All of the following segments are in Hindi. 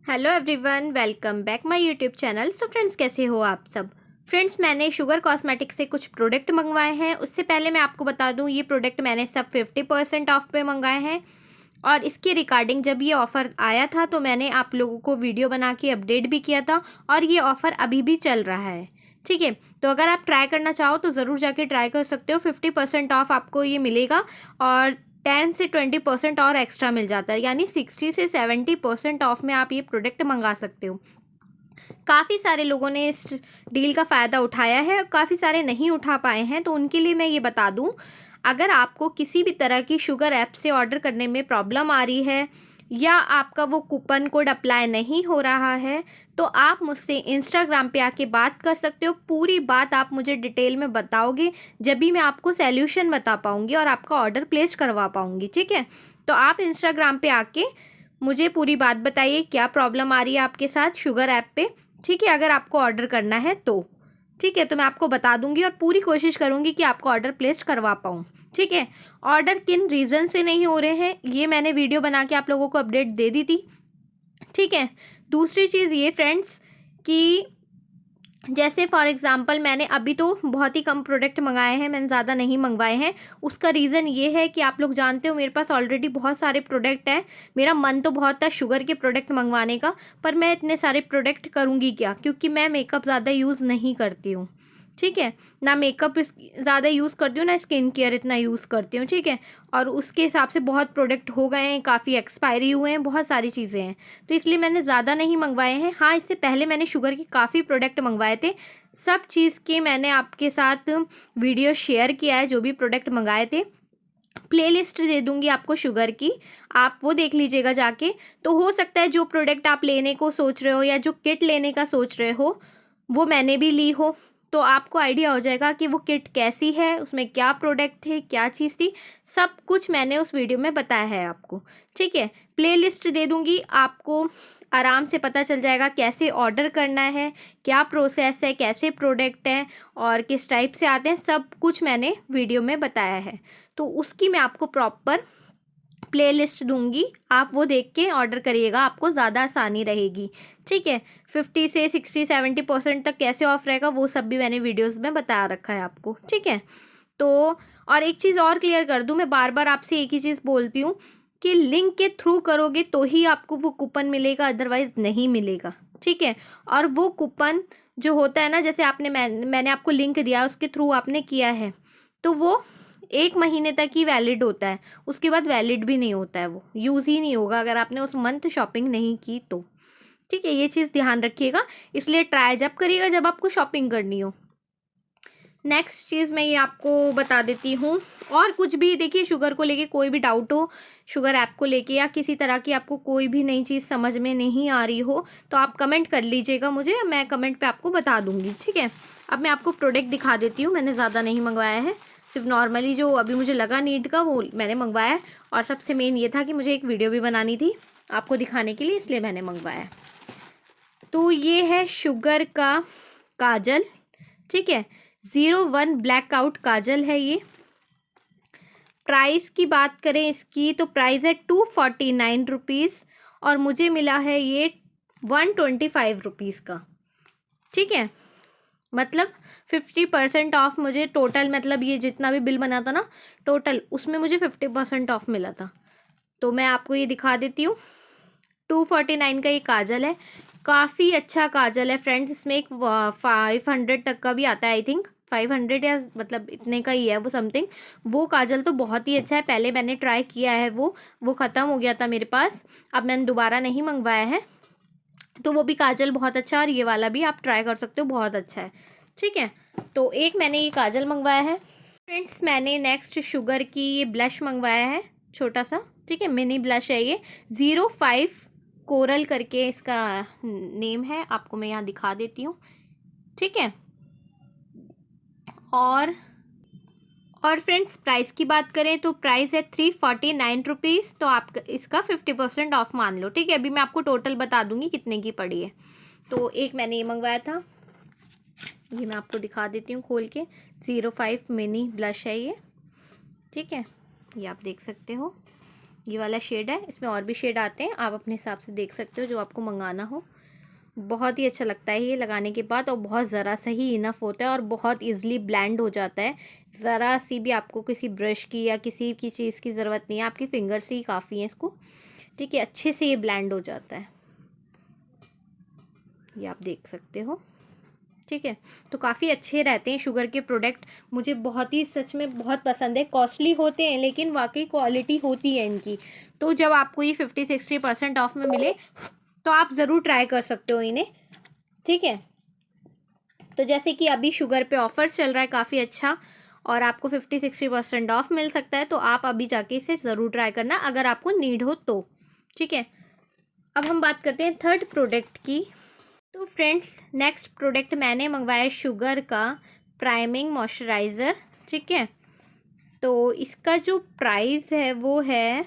Hello everyone, welcome back my YouTube channel. So friends, कैसे हो आप सब। फ्रेंड्स, मैंने शुगर कॉस्मेटिक्स से कुछ प्रोडक्ट मंगवाए हैं। उससे पहले मैं आपको बता दूं, ये प्रोडक्ट मैंने सब 50% ऑफ पे मंगाए हैं। और इसके रिगार्डिंग जब ये ऑफ़र आया था तो मैंने आप लोगों को वीडियो बना के अपडेट भी किया था, और ये ऑफ़र अभी भी चल रहा है। ठीक है, तो अगर आप ट्राई करना चाहो तो ज़रूर जाके ट्राई कर सकते हो। 50% ऑफ आपको ये मिलेगा, और 10 से 20% और एक्स्ट्रा मिल जाता है, यानी 60 से 70% ऑफ में आप ये प्रोडक्ट मंगा सकते हो। काफ़ी सारे लोगों ने इस डील का फ़ायदा उठाया है और काफ़ी सारे नहीं उठा पाए हैं, तो उनके लिए मैं ये बता दूं, अगर आपको किसी भी तरह की शुगर ऐप से ऑर्डर करने में प्रॉब्लम आ रही है या आपका वो कूपन कोड अप्लाई नहीं हो रहा है, तो आप मुझसे इंस्टाग्राम पे आके बात कर सकते हो। पूरी बात आप मुझे डिटेल में बताओगे, जब भी मैं आपको सॉल्यूशन बता पाऊँगी और आपका ऑर्डर प्लेस करवा पाऊँगी। ठीक है, तो आप इंस्टाग्राम पे आके मुझे पूरी बात बताइए, क्या प्रॉब्लम आ रही है आपके साथ शुगर ऐप पे। ठीक है, अगर आपको ऑर्डर करना है तो ठीक है, तो मैं आपको बता दूंगी और पूरी कोशिश करूंगी कि आपको ऑर्डर प्लेस करवा पाऊँ। ठीक है, ऑर्डर किन रीज़न से नहीं हो रहे हैं ये मैंने वीडियो बना के आप लोगों को अपडेट दे दी थी। ठीक है, दूसरी चीज़ ये फ्रेंड्स कि जैसे फॉर एग्ज़ाम्पल मैंने अभी तो बहुत ही कम प्रोडक्ट मंगाए हैं, मैंने ज़्यादा नहीं मंगवाए हैं। उसका रीज़न ये है कि आप लोग जानते हो मेरे पास ऑलरेडी बहुत सारे प्रोडक्ट हैं। मेरा मन तो बहुत था शुगर के प्रोडक्ट मंगवाने का, पर मैं इतने सारे प्रोडक्ट करूँगी क्या, क्योंकि मैं मेकअप ज़्यादा यूज़ नहीं करती हूँ। ठीक है, ना मेकअप ज़्यादा यूज़ करती हूँ, ना स्किन केयर इतना यूज़ करती हूँ। ठीक है, और उसके हिसाब से बहुत प्रोडक्ट हो गए हैं, काफ़ी एक्सपायरी हुए हैं, बहुत सारी चीज़ें हैं, तो इसलिए मैंने ज़्यादा नहीं मंगवाए हैं। हाँ, इससे पहले मैंने शुगर के काफ़ी प्रोडक्ट मंगवाए थे। सब चीज़ के मैंने आपके साथ वीडियो शेयर किया है, जो भी प्रोडक्ट मंगाए थे। प्लेलिस्ट दे दूंगी आपको शुगर की, आप वो देख लीजिएगा जाके। तो हो सकता है जो प्रोडक्ट आप लेने को सोच रहे हो या जो किट लेने का सोच रहे हो वो मैंने भी ली हो, तो आपको आइडिया हो जाएगा कि वो किट कैसी है, उसमें क्या प्रोडक्ट थे, क्या चीज़ थी। सब कुछ मैंने उस वीडियो में बताया है आपको। ठीक है, प्लेलिस्ट दे दूंगी, आपको आराम से पता चल जाएगा कैसे ऑर्डर करना है, क्या प्रोसेस है, कैसे प्रोडक्ट हैं और किस टाइप से आते हैं। सब कुछ मैंने वीडियो में बताया है, तो उसकी मैं आपको प्रॉपर प्लेलिस्ट दूंगी, आप वो देख के ऑर्डर करिएगा, आपको ज़्यादा आसानी रहेगी। ठीक है, 50 से 60-70% तक कैसे ऑफ रहेगा वो सब भी मैंने वीडियोस में बता रखा है आपको। ठीक है, तो और एक चीज़ और क्लियर कर दूं, मैं बार बार आपसे एक ही चीज़ बोलती हूँ कि लिंक के थ्रू करोगे तो ही आपको वो कूपन मिलेगा, अदरवाइज़ नहीं मिलेगा। ठीक है, और वो कूपन जो होता है ना, जैसे मैंने आपको लिंक दिया, उसके थ्रू आपने किया है, तो वो 1 महीने तक ही वैलिड होता है, उसके बाद वैलिड भी नहीं होता है, वो यूज़ ही नहीं होगा अगर आपने उस मंथ शॉपिंग नहीं की तो। ठीक है, ये चीज़ ध्यान रखिएगा, इसलिए ट्राई जब करिएगा जब आपको शॉपिंग करनी हो। नेक्स्ट चीज़ मैं ये आपको बता देती हूँ, और कुछ भी देखिए शुगर को लेके कोई भी डाउट हो, शुगर ऐप को लेके या किसी तरह की आपको कोई भी नई चीज़ समझ में नहीं आ रही हो, तो आप कमेंट कर लीजिएगा मुझे, मैं कमेंट पे आपको बता दूँगी। ठीक है, अब मैं आपको प्रोडक्ट दिखा देती हूँ, मैंने ज़्यादा नहीं मंगवाया है, सिर्फ नॉर्मली जो अभी मुझे लगा नीड का वो मैंने मंगवाया है। और सबसे मेन ये था कि मुझे एक वीडियो भी बनानी थी आपको दिखाने के लिए, इसलिए मैंने मंगवाया। तो ये है शुगर का काजल। ठीक है, 01 ब्लैकआउट काजल है ये। प्राइस की बात करें इसकी तो प्राइस है 249 रुपीज़, और मुझे मिला है ये 125 रुपीज़ का। ठीक है, मतलब 50% ऑफ मुझे टोटल, मतलब ये जितना भी बिल बना था ना टोटल, उसमें मुझे 50% ऑफ मिला था। तो मैं आपको ये दिखा देती हूँ, 249 का ये काजल है, काफ़ी अच्छा काजल है फ्रेंड्स। इसमें एक 500 तक का भी आता है, आई थिंक 500 या मतलब इतने का ही है वो समथिंग। वो काजल तो बहुत ही अच्छा है, पहले मैंने ट्राई किया है, वो ख़त्म हो गया था मेरे पास, अब मैंने दोबारा नहीं मंगवाया है। तो वो भी काजल बहुत अच्छा है, और ये वाला भी आप ट्राई कर सकते हो, बहुत अच्छा है। ठीक है, तो एक मैंने ये काजल मंगवाया है फ्रेंड्स। मैंने नेक्स्ट शुगर की ये ब्लश मंगवाया है, छोटा सा। ठीक है, मिनी ब्लश है ये, 05 कोरल करके इसका नेम है, आपको मैं यहाँ दिखा देती हूँ। ठीक है, और फ्रेंड्स प्राइस की बात करें तो प्राइस है 349 रुपीज़, तो आप इसका 50% ऑफ मान लो। ठीक है, अभी मैं आपको टोटल बता दूंगी कितने की पड़ी है। तो एक मैंने ये मंगवाया था, ये मैं आपको दिखा देती हूँ खोल के, 05 मिनी ब्लश है ये। ठीक है, ये आप देख सकते हो, ये वाला शेड है, इसमें और भी शेड आते हैं, आप अपने हिसाब से देख सकते हो जो आपको मंगाना हो। बहुत ही अच्छा लगता है ये लगाने के बाद, और बहुत ज़रा सा ही इनफ होता है और बहुत इजीली ब्लेंड हो जाता है। ज़रा सी भी आपको किसी ब्रश की या किसी की चीज़ की ज़रूरत नहीं है, आपकी फिंगर से ही काफ़ी है इसको। ठीक है, अच्छे से ये ब्लेंड हो जाता है, ये आप देख सकते हो। ठीक है, तो काफ़ी अच्छे रहते हैं शुगर के प्रोडक्ट, मुझे बहुत ही सच में बहुत पसंद है। कॉस्टली होते हैं लेकिन वाकई क्वालिटी होती है इनकी। तो जब आपको ये 50-60% ऑफ में मिले तो आप ज़रूर ट्राई कर सकते हो इन्हें। ठीक है, तो जैसे कि अभी शुगर पे ऑफर चल रहा है काफ़ी अच्छा, और आपको 50-60% ऑफ मिल सकता है, तो आप अभी जाके इसे ज़रूर ट्राई करना अगर आपको नीड हो तो। ठीक है, अब हम बात करते हैं थर्ड प्रोडक्ट की। तो फ्रेंड्स, नेक्स्ट प्रोडक्ट मैंने मंगवाया शुगर का प्राइमिंग मॉइस्चराइज़र। ठीक है, तो इसका जो प्राइस है वो है,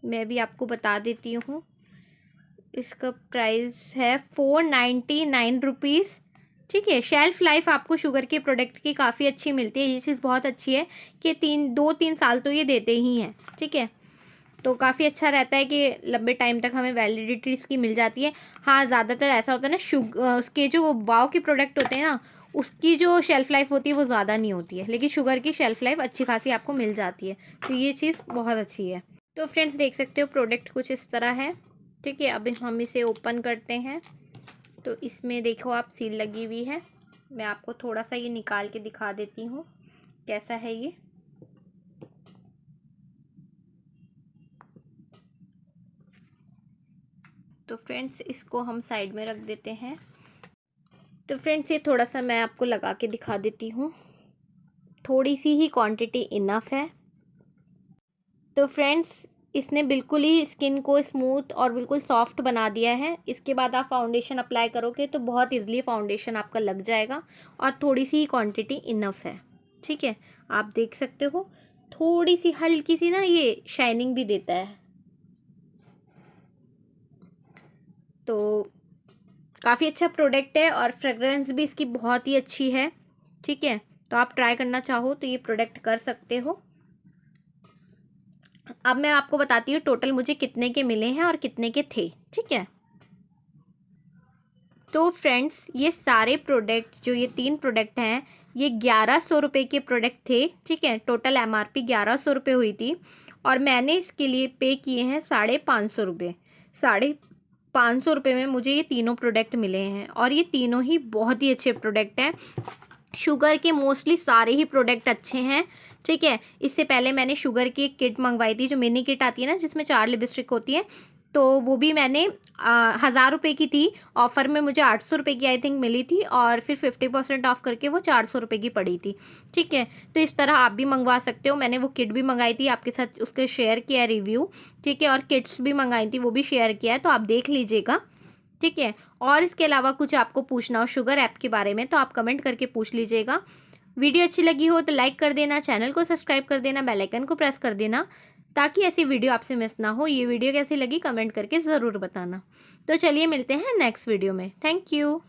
मैं भी आपको बता देती हूँ, इसका प्राइस है 499 रुपीज़। ठीक है, शेल्फ़ लाइफ आपको शुगर के प्रोडक्ट की काफ़ी अच्छी मिलती है, ये चीज़ बहुत अच्छी है कि 2-3 साल तो ये देते ही हैं। ठीक है, तो काफ़ी अच्छा रहता है कि लंबे टाइम तक हमें वैलिडिटी इसकी मिल जाती है। हाँ, ज़्यादातर ऐसा होता है ना, उसके जो वाव के प्रोडक्ट होते हैं ना, उसकी जो शेल्फ़ लाइफ होती है वो ज़्यादा नहीं होती है, लेकिन शुगर की शेल्फ़ लाइफ अच्छी खासी आपको मिल जाती है, तो ये चीज़ बहुत अच्छी है। तो फ्रेंड्स, देख सकते हो प्रोडक्ट कुछ इस तरह है। ठीक है, अभी हम इसे ओपन करते हैं, तो इसमें देखो आप सील लगी हुई है। मैं आपको थोड़ा सा ये निकाल के दिखा देती हूँ कैसा है ये। तो फ्रेंड्स, इसको हम साइड में रख देते हैं। तो फ्रेंड्स, ये थोड़ा सा मैं आपको लगा के दिखा देती हूँ, थोड़ी सी ही क्वांटिटी इनफ है। तो फ्रेंड्स, इसने बिल्कुल ही स्किन को स्मूथ और बिल्कुल सॉफ्ट बना दिया है। इसके बाद आप फाउंडेशन अप्लाई करोगे तो बहुत इजीली फाउंडेशन आपका लग जाएगा, और थोड़ी सी ही क्वांटिटी इनफ है। ठीक है, आप देख सकते हो, थोड़ी सी हल्की सी ना ये शाइनिंग भी देता है, तो काफ़ी अच्छा प्रोडक्ट है, और फ्रेगरेंस भी इसकी बहुत ही अच्छी है। ठीक है, तो आप ट्राई करना चाहो तो ये प्रोडक्ट कर सकते हो। अब मैं आपको बताती हूँ टोटल मुझे कितने के मिले हैं और कितने के थे। ठीक है, तो फ्रेंड्स, ये सारे प्रोडक्ट, जो ये 3 प्रोडक्ट हैं, ये 1100 रुपये के प्रोडक्ट थे। ठीक है, टोटल MRP 1100 रुपये हुई थी, और मैंने इसके लिए पे किए हैं 550 रुपये। 550 रुपये में मुझे ये तीनों प्रोडक्ट मिले हैं, और ये तीनों ही बहुत ही अच्छे प्रोडक्ट हैं। शुगर के मोस्टली सारे ही प्रोडक्ट अच्छे हैं। ठीक है, इससे पहले मैंने शुगर की एक किट मंगवाई थी, जो मिनी किट आती है ना, जिसमें 4 लिपस्टिक होती है, तो वो भी मैंने 1000 रुपये की थी। ऑफ़र में मुझे 800 रुपये की आई थिंक मिली थी, और फिर 50% ऑफ करके वो 400 रुपये की पड़ी थी। ठीक है, तो इस तरह आप भी मंगवा सकते हो। मैंने वो किट भी मंगाई थी, आपके साथ उसके शेयर किया है रिव्यू। ठीक है, और किट्स भी मंगाई थी, वो भी शेयर किया है, तो आप देख लीजिएगा। ठीक है, और इसके अलावा कुछ आपको पूछना हो शुगर ऐप के बारे में तो आप कमेंट करके पूछ लीजिएगा। वीडियो अच्छी लगी हो तो लाइक कर देना, चैनल को सब्सक्राइब कर देना, बेल आइकन को प्रेस कर देना, ताकि ऐसी वीडियो आपसे मिस ना हो। ये वीडियो कैसी लगी कमेंट करके ज़रूर बताना। तो चलिए मिलते हैं नेक्स्ट वीडियो में। Thank you.